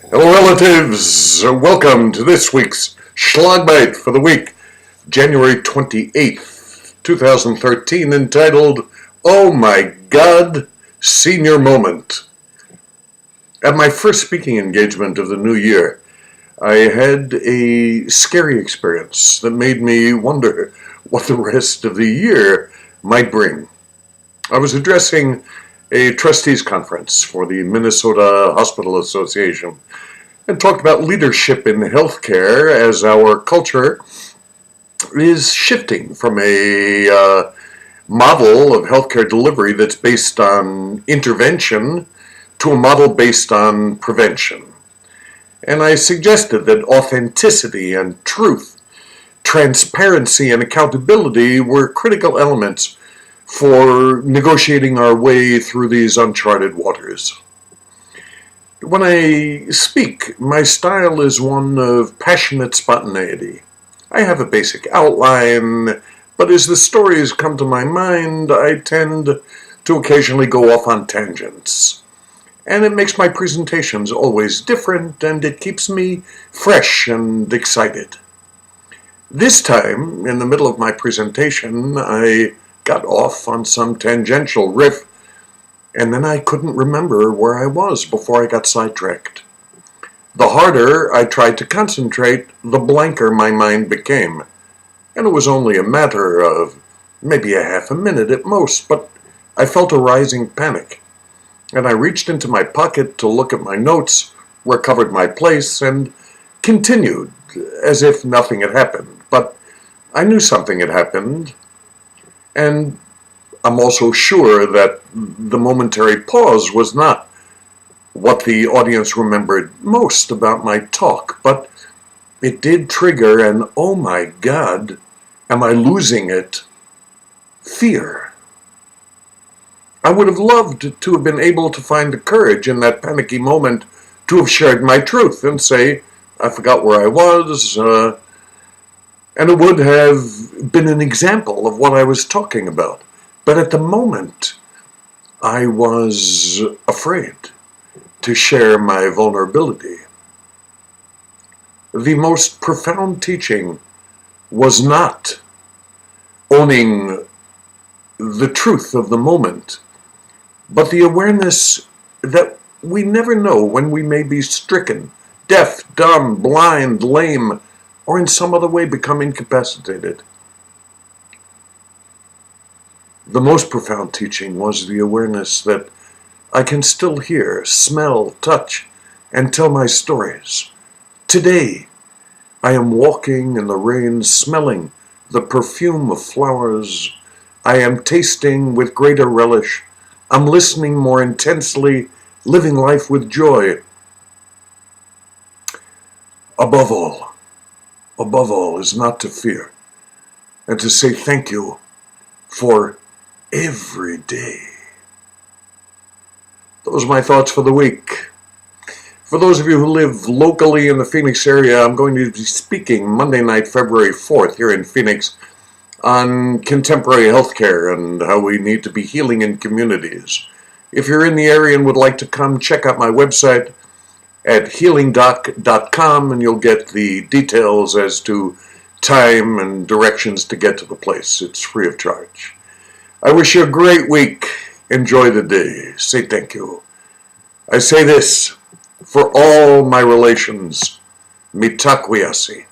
Hello, relatives. Welcome to this week's Schlagbite for the week, January 28th, 2013, entitled, Oh My God, Senior Moment. At my first speaking engagement of the new year, I had a scary experience that made me wonder what the rest of the year might bring. I was addressing a trustees conference for the Minnesota Hospital Association and talked about leadership in healthcare as our culture is shifting from a model of healthcare delivery that's based on intervention to a model based on prevention. And I suggested that authenticity and truth, transparency and accountability were critical elements for negotiating our way through these uncharted waters. When I speak, my style is one of passionate spontaneity. I have a basic outline, but as the stories come to my mind, I tend to occasionally go off on tangents. And it makes my presentations always different, and it keeps me fresh and excited. This time, in the middle of my presentation, I got off on some tangential riff, and then I couldn't remember where I was before I got sidetracked. The harder I tried to concentrate, the blanker my mind became. And it was only a matter of maybe a half a minute at most, but I felt a rising panic. And I reached into my pocket to look at my notes, recovered my place, and continued as if nothing had happened. But I knew something had happened, and I'm also sure that the momentary pause was not what the audience remembered most about my talk, but it did trigger an, oh my God, am I losing it, fear. I would have loved to have been able to find the courage in that panicky moment to have shared my truth and say, I forgot where I was, and it would have been an example of what I was talking about. But at the moment, I was afraid to share my vulnerability. The most profound teaching was not owning the truth of the moment, but the awareness that we never know when we may be stricken, deaf, dumb, blind, lame, or in some other way become incapacitated. The most profound teaching was the awareness that I can still hear, smell, touch, and tell my stories. Today, I am walking in the rain, smelling the perfume of flowers. I am tasting with greater relish. I'm listening more intensely, living life with joy. Above all is not to fear, and to say thank you for every day. Those are my thoughts for the week. For those of you who live locally in the Phoenix area, I'm going to be speaking Monday night, February 4th, here in Phoenix, on contemporary healthcare and how we need to be healing in communities. If you're in the area and would like to come, check out my website at healingdoc.com, and you'll get the details as to time and directions to get to the place. It's free of charge. I wish you a great week. Enjoy the day. Say thank you. I say this for all my relations. Mitakwiyasi.